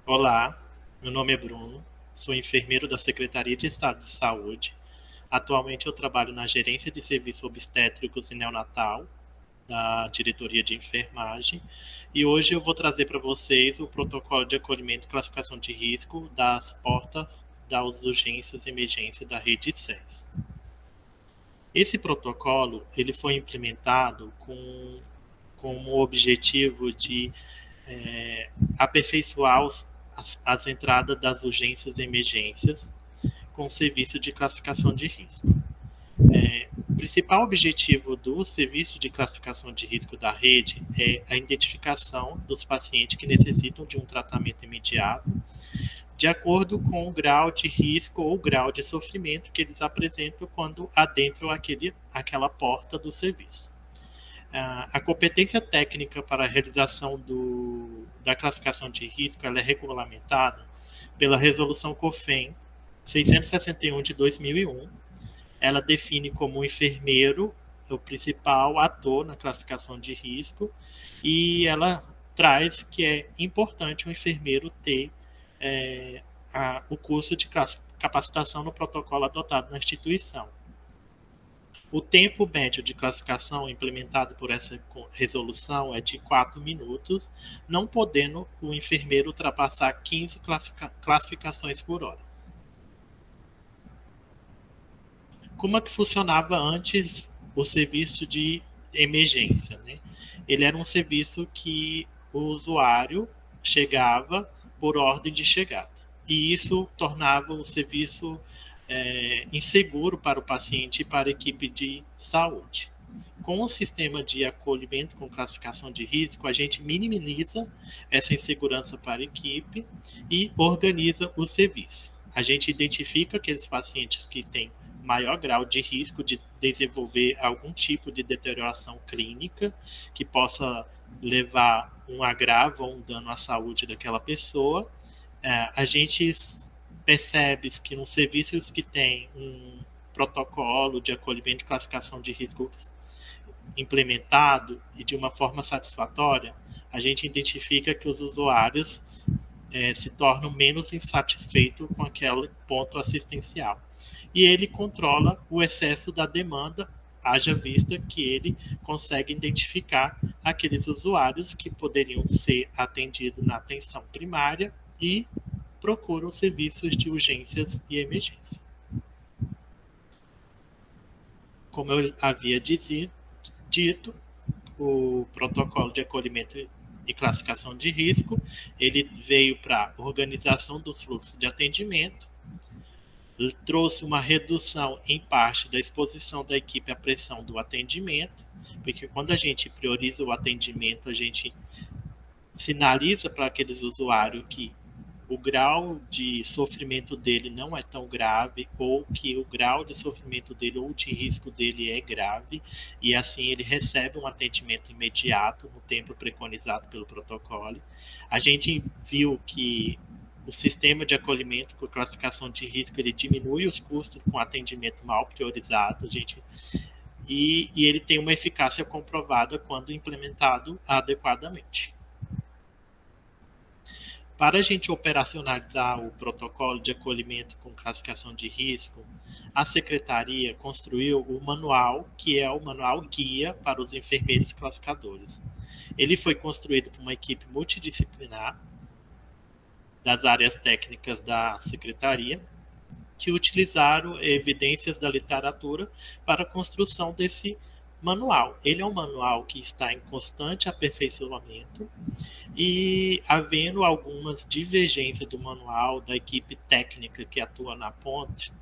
Olá, meu nome é Bruno, sou enfermeiro da Secretaria de Estado de Saúde. Atualmente eu trabalho na Gerência de Serviços Obstétricos e Neonatal, da Diretoria de Enfermagem, e hoje eu vou trazer para vocês o protocolo de acolhimento e classificação de risco das portas das urgências e emergência da rede SES. Esse protocolo ele foi implementado com o objetivo de aperfeiçoar as entradas das urgências e emergências com o serviço de classificação de risco. O principal objetivo do serviço de classificação de risco da rede é a identificação dos pacientes que necessitam de um tratamento imediato, de acordo com o grau de risco ou grau de sofrimento que eles apresentam quando adentram aquela porta do serviço. A competência técnica para a realização da classificação de risco ela é regulamentada pela Resolução COFEN 661 de 2001. Ela define como o enfermeiro o principal ator na classificação de risco e ela traz que é importante o enfermeiro ter o curso de capacitação no protocolo adotado na instituição. O tempo médio de classificação implementado por essa resolução é de 4 minutos, não podendo o enfermeiro ultrapassar 15 classificações por hora. Como é que funcionava antes o serviço de emergência, né? Ele era um serviço que o usuário chegava por ordem de chegada. E isso tornava o serviço inseguro para o paciente e para a equipe de saúde. Com o sistema de acolhimento com classificação de risco, a gente minimiza essa insegurança para a equipe e organiza o serviço. A gente identifica aqueles pacientes que têm maior grau de risco de desenvolver algum tipo de deterioração clínica que possa levar um agravo ou um dano à saúde daquela pessoa. A gente percebe que nos serviços que tem um protocolo de acolhimento e classificação de riscos implementado e de uma forma satisfatória, a gente identifica que os usuários se tornam menos insatisfeitos com aquele ponto assistencial. E ele controla o excesso da demanda, haja vista que ele consegue identificar aqueles usuários que poderiam ser atendidos na atenção primária e procuram serviços de urgências e emergência. Como eu havia dito, o protocolo de acolhimento e classificação de risco, ele veio para organização dos fluxos de atendimento, trouxe uma redução em parte da exposição da equipe à pressão do atendimento, porque quando a gente prioriza o atendimento, a gente sinaliza para aqueles usuários que o grau de sofrimento dele não é tão grave ou que o grau de sofrimento dele ou de risco dele é grave e assim ele recebe um atendimento imediato no tempo preconizado pelo protocolo. A gente viu que o sistema de acolhimento com classificação de risco ele diminui os custos com atendimento mal priorizado, e ele tem uma eficácia comprovada quando implementado adequadamente. Para a gente operacionalizar o protocolo de acolhimento com classificação de risco, a Secretaria construiu o manual, que é o manual guia para os enfermeiros classificadores. Ele foi construído por uma equipe multidisciplinar das áreas técnicas da Secretaria, que utilizaram evidências da literatura para a construção desse manual. Ele é um manual que está em constante aperfeiçoamento e havendo algumas divergências do manual da equipe técnica que atua na ponte,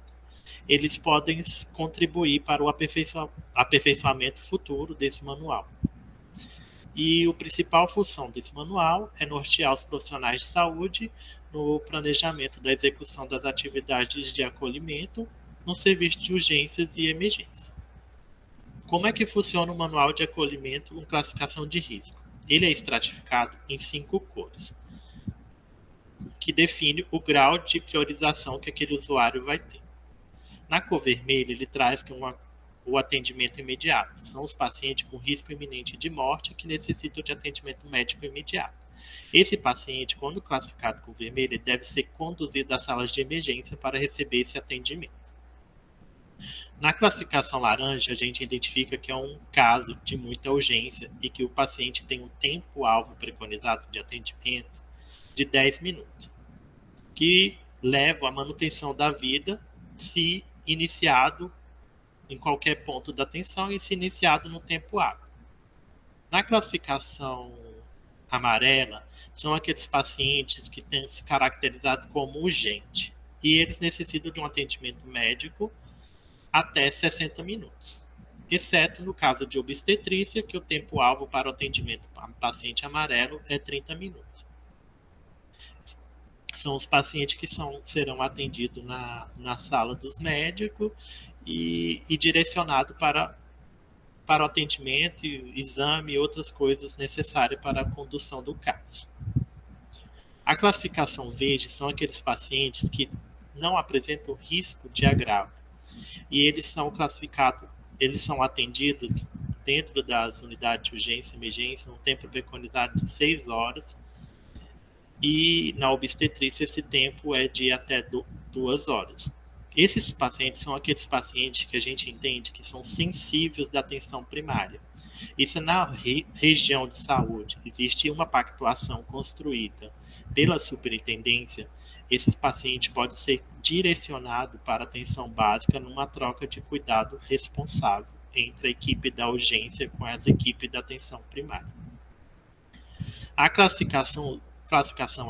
eles podem contribuir para o aperfeiçoamento futuro desse manual. E a principal função desse manual é nortear os profissionais de saúde no planejamento da execução das atividades de acolhimento no serviço de urgências e emergência. Como é que funciona o manual de acolhimento com classificação de risco? Ele é estratificado em 5 cores, que define o grau de priorização que aquele usuário vai ter. Na cor vermelha, ele traz que o atendimento imediato. São os pacientes com risco iminente de morte que necessitam de atendimento médico imediato. Esse paciente, quando classificado com vermelho, ele deve ser conduzido às salas de emergência para receber esse atendimento. Na classificação laranja, a gente identifica que é um caso de muita urgência e que o paciente tem um tempo-alvo preconizado de atendimento de 10 minutos, que leva à manutenção da vida se iniciado em qualquer ponto da atenção e se iniciado no tempo hábil. Na classificação amarela, são aqueles pacientes que têm se caracterizado como urgente e eles necessitam de um atendimento médico até 60 minutos, exceto no caso de obstetrícia, que o tempo-alvo para o atendimento para paciente amarelo é 30 minutos. São os pacientes que serão atendidos na sala dos médicos e direcionados para o atendimento, exame e outras coisas necessárias para a condução do caso. A classificação verde são aqueles pacientes que não apresentam risco de agravo e eles são classificados, eles são atendidos dentro das unidades de urgência e emergência no tempo preconizado de 6 horas e na obstetrícia esse tempo é de até 2 horas. Esses pacientes são aqueles pacientes que a gente entende que são sensíveis da atenção primária. E se na região de saúde existe uma pactuação construída pela superintendência, esse paciente pode ser direcionado para atenção básica numa troca de cuidado responsável entre a equipe da urgência com as equipes da atenção primária. A classificação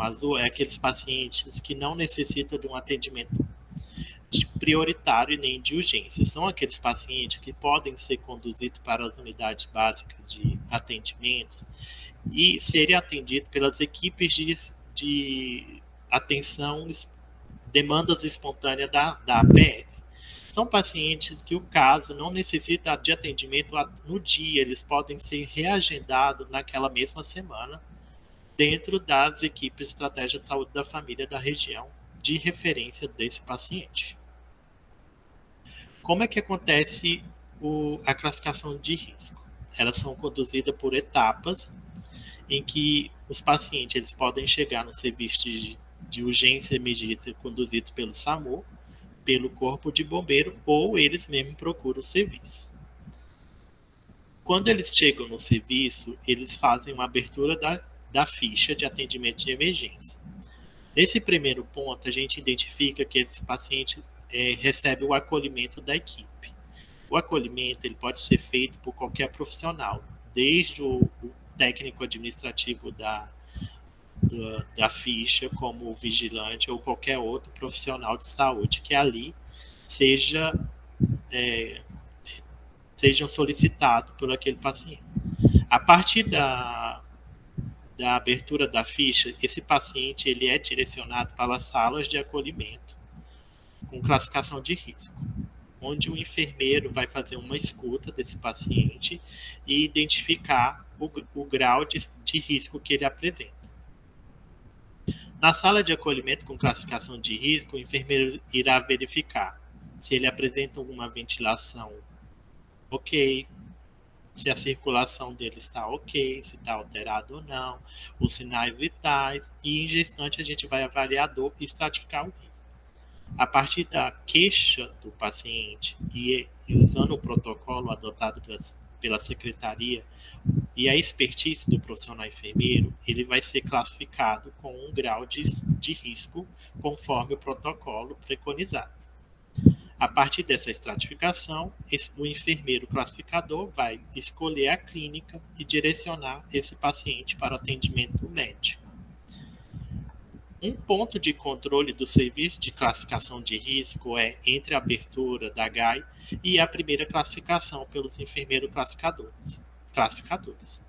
azul é aqueles pacientes que não necessitam de um atendimento prioritário nem de urgência. São aqueles pacientes que podem ser conduzidos para as unidades básicas de atendimento e serem atendidos pelas equipes de atenção, demandas espontâneas da APS. São pacientes que o caso não necessita de atendimento no dia, eles podem ser reagendados naquela mesma semana dentro das equipes de estratégia de saúde da família da região de referência desse paciente. Como é que acontece a classificação de risco? Elas são conduzidas por etapas em que os pacientes eles podem chegar no serviço de urgência e emergência conduzido pelo SAMU, pelo corpo de bombeiro ou eles mesmos procuram o serviço. Quando eles chegam no serviço, eles fazem uma abertura da ficha de atendimento de emergência. Nesse primeiro ponto, a gente identifica que esse paciente recebe o acolhimento da equipe. O acolhimento ele pode ser feito por qualquer profissional, desde o técnico administrativo da ficha, como o vigilante ou qualquer outro profissional de saúde que ali sejam solicitados por aquele paciente. A partir da abertura da ficha, esse paciente ele é direcionado para as salas de acolhimento com classificação de risco, onde o enfermeiro vai fazer uma escuta desse paciente e identificar o grau de risco que ele apresenta. Na sala de acolhimento com classificação de risco, o enfermeiro irá verificar se ele apresenta alguma ventilação ok, se a circulação dele está ok, se está alterado ou não, os sinais vitais, e em gestante a gente vai avaliar a dor e estratificar o risco. A partir da queixa do paciente e usando o protocolo adotado pela secretaria e a expertise do profissional enfermeiro, ele vai ser classificado com um grau de risco conforme o protocolo preconizado. A partir dessa estratificação, o enfermeiro classificador vai escolher a clínica e direcionar esse paciente para atendimento médico. Um ponto de controle do serviço de classificação de risco é entre a abertura da GAI e a primeira classificação pelos enfermeiros classificadores.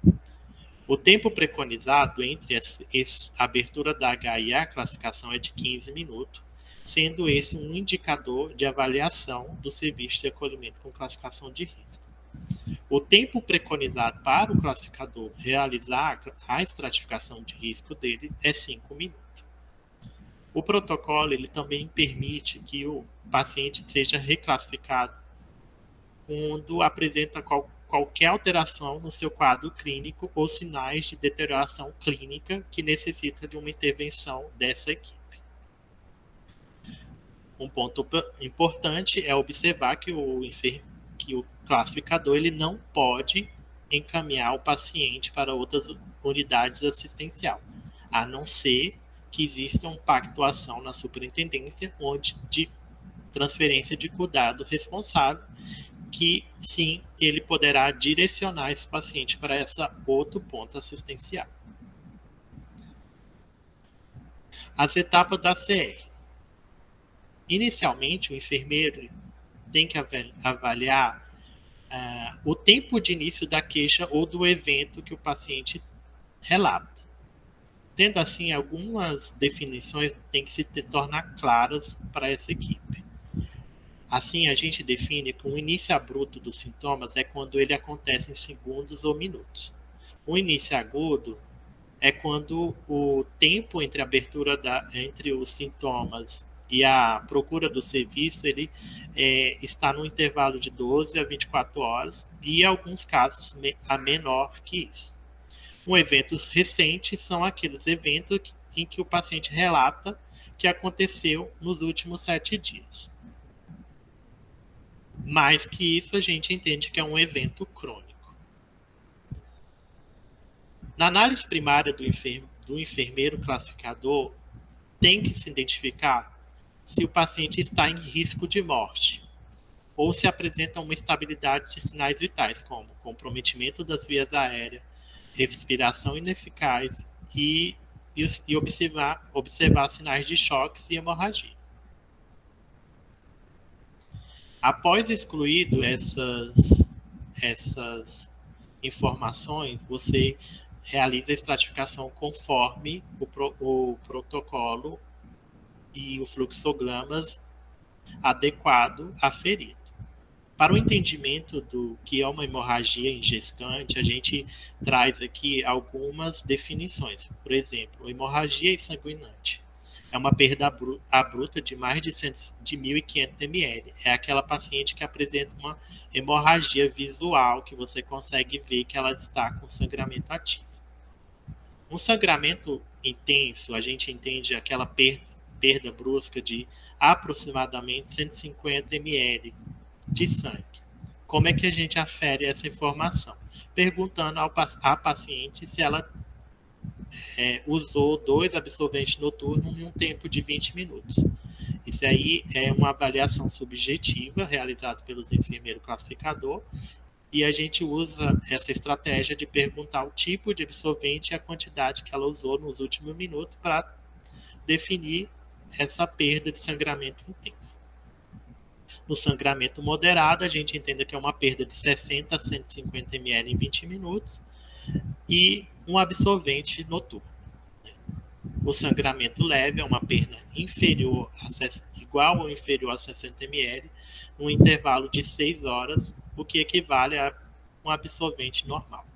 O tempo preconizado entre a abertura da GAI e a classificação é de 15 minutos, sendo esse um indicador de avaliação do serviço de acolhimento com classificação de risco. O tempo preconizado para o classificador realizar a estratificação de risco dele é 5 minutos. O protocolo ele também permite que o paciente seja reclassificado quando apresenta qualquer alteração no seu quadro clínico ou sinais de deterioração clínica que necessita de uma intervenção dessa equipe. Um ponto importante é observar que o classificador ele não pode encaminhar o paciente para outras unidades assistenciais, a não ser que exista uma pactuação na superintendência onde de transferência de cuidado responsável, que sim, ele poderá direcionar esse paciente para essa outro ponto assistencial. As etapas da CR. Inicialmente, o enfermeiro tem que avaliar o tempo de início da queixa ou do evento que o paciente relata. Tendo assim, algumas definições têm que se tornar claras para essa equipe. Assim, a gente define que o início abrupto dos sintomas é quando ele acontece em segundos ou minutos. O início agudo é quando o tempo entre a abertura entre os sintomas e a procura do serviço ele está no intervalo de 12 a 24 horas e, em alguns casos, a menor que isso. Eventos recentes são aqueles eventos em que o paciente relata que aconteceu nos últimos 7 dias. Mais que isso, a gente entende que é um evento crônico. Na análise primária do enfermeiro classificador, tem que se identificar se o paciente está em risco de morte ou se apresenta uma estabilidade de sinais vitais, como comprometimento das vias aéreas, respiração ineficaz e observar sinais de choques e hemorragia. Após excluído essas informações, você realiza a estratificação conforme o protocolo e o fluxogramas adequado aferido. Para o entendimento do que é uma hemorragia em gestante, a gente traz aqui algumas definições. Por exemplo, hemorragia exsanguinante é uma perda abrupta de mais de 1.500 ml. É aquela paciente que apresenta uma hemorragia visual, que você consegue ver que ela está com sangramento ativo. Um sangramento intenso, a gente entende aquela perda brusca de aproximadamente 150 ml de sangue. Como é que a gente afere essa informação? Perguntando à paciente se ela usou 2 absorventes noturnos em um tempo de 20 minutos. Isso aí é uma avaliação subjetiva realizada pelos enfermeiros classificador e a gente usa essa estratégia de perguntar o tipo de absorvente e a quantidade que ela usou nos últimos minutos para definir essa perda de sangramento intenso. No sangramento moderado, a gente entende que é uma perda de 60 a 150 ml em 20 minutos e um absorvente noturno. O sangramento leve é uma perda igual ou inferior a 60 ml, num intervalo de 6 horas, o que equivale a um absorvente normal.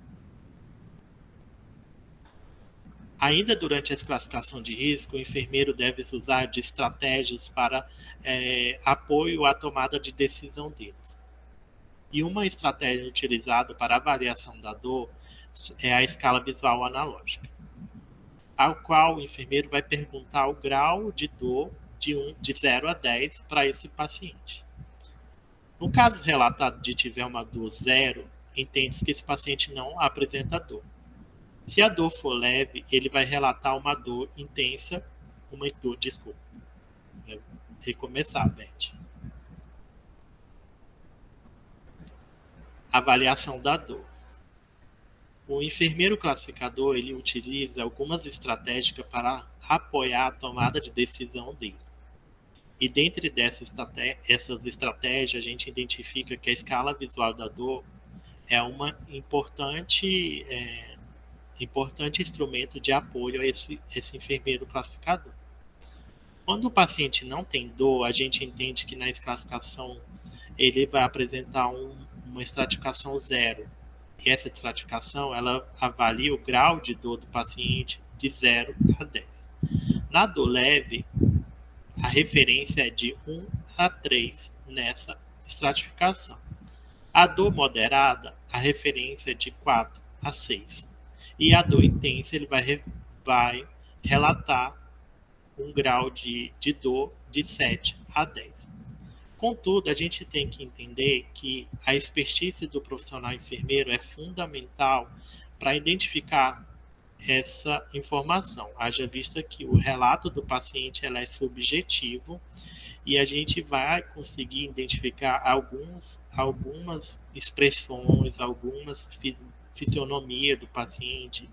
Ainda durante a classificação de risco, o enfermeiro deve usar de estratégias para apoio à tomada de decisão deles. E uma estratégia utilizada para avaliação da dor é a escala visual analógica, ao qual o enfermeiro vai perguntar o grau de dor de 0 a 10 para esse paciente. No caso relatado de tiver uma dor 0, entende-se que esse paciente não apresenta dor. Se a dor for leve, ele vai relatar uma dor intensa, recomeçar, Beth. Avaliação da dor. O enfermeiro classificador, ele utiliza algumas estratégias para apoiar a tomada de decisão dele. E dentre essas estratégias, a gente identifica que a escala visual da dor é uma importante instrumento de apoio a esse enfermeiro classificador. Quando o paciente não tem dor, a gente entende que na classificação ele vai apresentar uma estratificação 0. E essa estratificação ela avalia o grau de dor do paciente de 0 a 10. Na dor leve, a referência é de 1 a 3 nessa estratificação. A dor moderada, a referência é de 4 a 6. E a dor intensa, ele vai relatar um grau de dor de 7 a 10. Contudo, a gente tem que entender que a expertise do profissional enfermeiro é fundamental para identificar essa informação. Haja vista que o relato do paciente ela é subjetivo e a gente vai conseguir identificar algumas expressões, algumas fisionomia do paciente,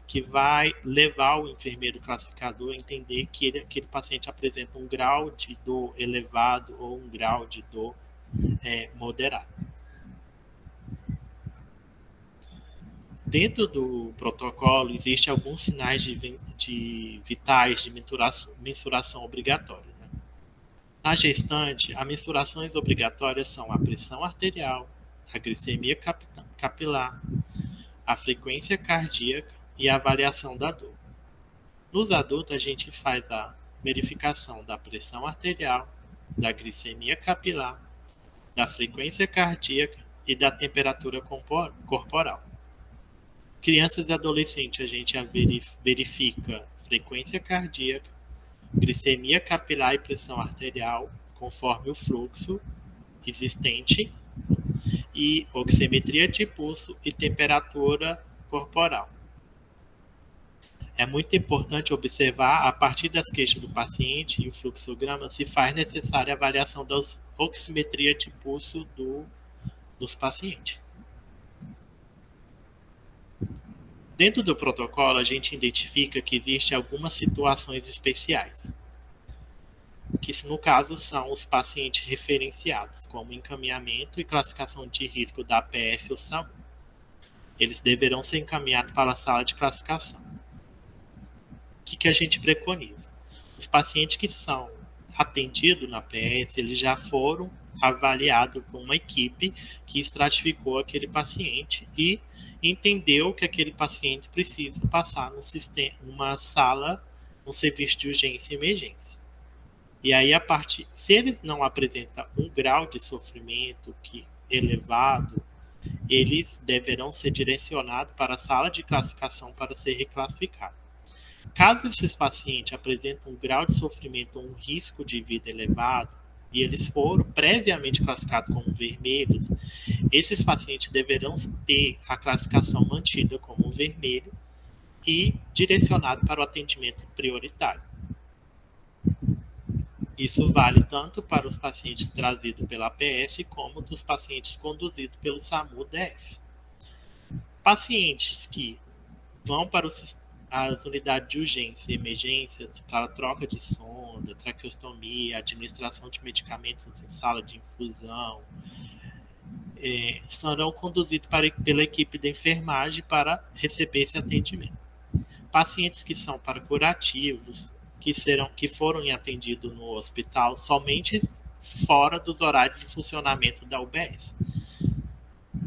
que vai levar o enfermeiro classificador a entender que aquele paciente apresenta um grau de dor elevado ou um grau de dor moderado. Dentro do protocolo, existem alguns sinais de vitais de mensuração obrigatória. Né? Na gestante, as mensurações obrigatórias são a pressão arterial, a glicemia capilar, a frequência cardíaca e a avaliação da dor. Nos adultos, a gente faz a verificação da pressão arterial, da glicemia capilar, da frequência cardíaca e da temperatura corporal. Crianças e adolescentes, a gente verifica frequência cardíaca, glicemia capilar e pressão arterial, conforme o fluxo existente, e oximetria de pulso e temperatura corporal. É muito importante observar, a partir das queixas do paciente e o fluxograma, se faz necessária a avaliação da oximetria de pulso dos pacientes. Dentro do protocolo, a gente identifica que existem algumas situações especiais, que no caso são os pacientes referenciados, como encaminhamento e classificação de risco da APS ou SAMU. Eles deverão ser encaminhados para a sala de classificação. O que a gente preconiza? Os pacientes que são atendidos na APS, eles já foram avaliados por uma equipe que estratificou aquele paciente e entendeu que aquele paciente precisa passar numa sala, um serviço de urgência e emergência. E aí, se eles não apresentam um grau de sofrimento elevado, eles deverão ser direcionados para a sala de classificação para ser reclassificado. Caso esses pacientes apresentem um grau de sofrimento ou um risco de vida elevado, e eles foram previamente classificados como vermelhos, esses pacientes deverão ter a classificação mantida como vermelho e direcionado para o atendimento prioritário. Isso vale tanto para os pacientes trazidos pela APS como dos pacientes conduzidos pelo SAMU-DF. Pacientes que vão para as unidades de urgência e emergência para troca de sonda, traqueostomia, administração de medicamentos em sala de infusão, serão conduzidos pela equipe de enfermagem para receber esse atendimento. Pacientes que são para curativos, que foram atendidos no hospital somente fora dos horários de funcionamento da UBS,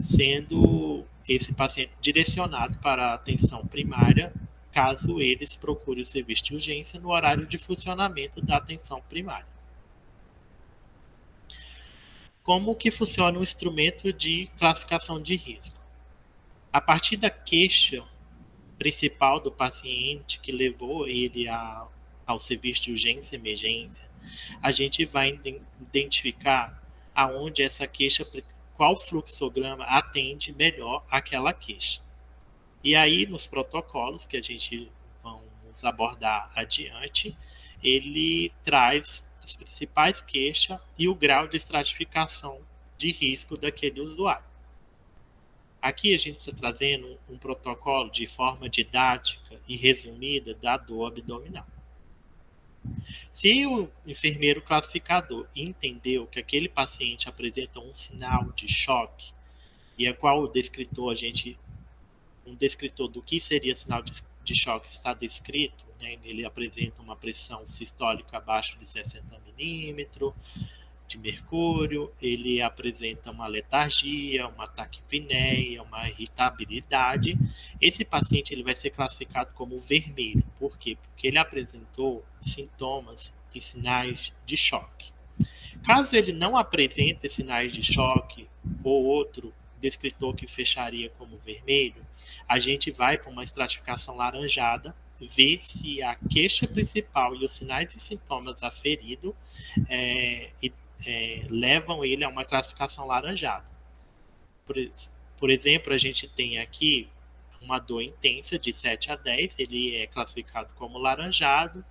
sendo esse paciente direcionado para a atenção primária, caso eles procurem o serviço de urgência no horário de funcionamento da atenção primária. Como que funciona o instrumento de classificação de risco? A partir da queixa principal do paciente que levou ele ao serviço de urgência e emergência, a gente vai identificar aonde essa queixa, qual fluxograma atende melhor aquela queixa. E aí, nos protocolos que a gente vamos abordar adiante, ele traz as principais queixas e o grau de estratificação de risco daquele usuário. Aqui a gente está trazendo um protocolo de forma didática e resumida da dor abdominal. Se o enfermeiro classificador entendeu que aquele paciente apresenta um sinal de choque, e a qual o descritor, um descritor do que seria sinal de choque está descrito, né? Ele apresenta uma pressão sistólica abaixo de 60 milímetros de mercúrio, ele apresenta uma letargia, uma taquipneia, uma irritabilidade. Esse paciente ele vai ser classificado como vermelho. Por quê? Porque ele apresentou sintomas e sinais de choque. Caso ele não apresente sinais de choque ou outro descritor que fecharia como vermelho, a gente vai para uma estratificação laranjada, ver se a queixa principal e os sinais e sintomas aferidos levam ele a uma classificação laranjada. Por exemplo, a gente tem aqui uma dor intensa de 7 a 10, ele é classificado como laranjado,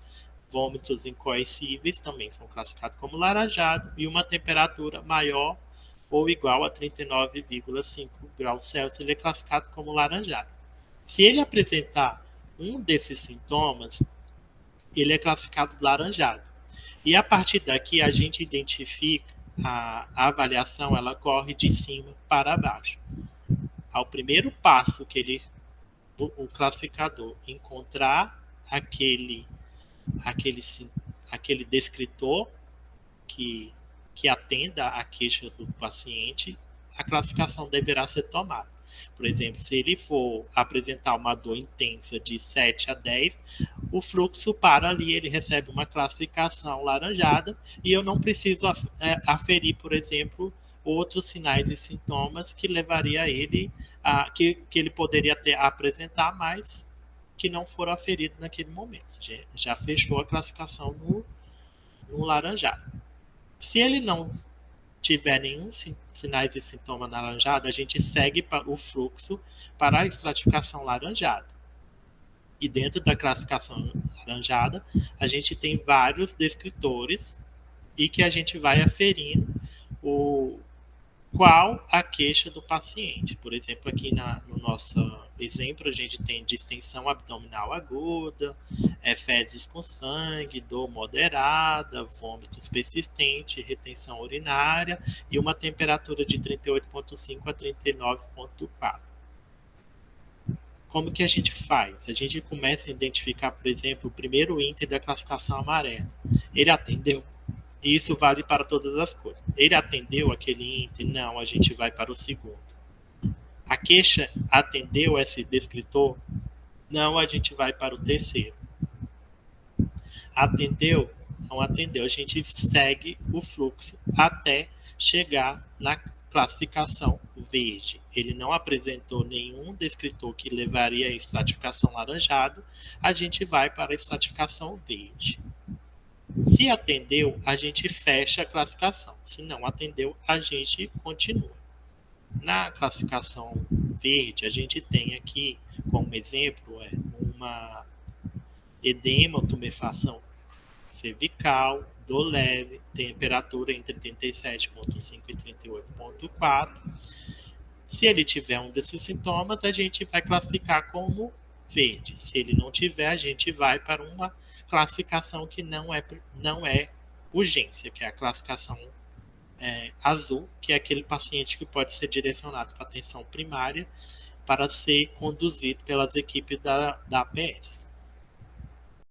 vômitos incoercíveis também são classificados como laranjado, e uma temperatura maior ou igual a 39,5 graus Celsius, ele é classificado como laranjado. Se ele apresentar um desses sintomas, ele é classificado laranjado. E a partir daqui a gente identifica a avaliação, ela corre de cima para baixo. Ao primeiro passo que o classificador encontrar aquele descritor que atenda à queixa do paciente, a classificação deverá ser tomada. Por exemplo, se ele for apresentar uma dor intensa de 7 a 10, o fluxo para ali, ele recebe uma classificação laranjada e eu não preciso aferir, por exemplo, outros sinais e sintomas que levaria ele que ele poderia apresentar, mas que não foram aferidos naquele momento. Já fechou a classificação no laranjado. Se ele não tiver nenhum sinais e sintoma laranjado, a gente segue o fluxo para a estratificação laranjada. E dentro da classificação laranjada, a gente tem vários descritores e que a gente vai aferindo qual a queixa do paciente. Por exemplo, aqui no nosso exemplo, a gente tem distensão abdominal aguda, fezes com sangue, dor moderada, vômitos persistentes, retenção urinária e uma temperatura de 38,5 a 39,4. Como que a gente faz? A gente começa a identificar, por exemplo, o primeiro índice da classificação amarela. Ele atendeu? E isso vale para todas as cores. Ele atendeu aquele índice? Não, a gente vai para o segundo. A queixa atendeu esse descritor? Não, a gente vai para o terceiro. Atendeu? Não atendeu. A gente segue o fluxo até chegar na classificação verde. Ele não apresentou nenhum descritor que levaria à estratificação laranjada. A gente vai para a estratificação verde. Se atendeu, a gente fecha a classificação. Se não atendeu, a gente continua. Na classificação verde, a gente tem aqui, como exemplo, uma edema, tumefação cervical, dor leve, temperatura entre 37,5 e 38,4. Se ele tiver um desses sintomas, a gente vai classificar como verde. Se ele não tiver, a gente vai para uma classificação que não é urgência, que é a classificação azul, que é aquele paciente que pode ser direcionado para atenção primária para ser conduzido pelas equipes da APS.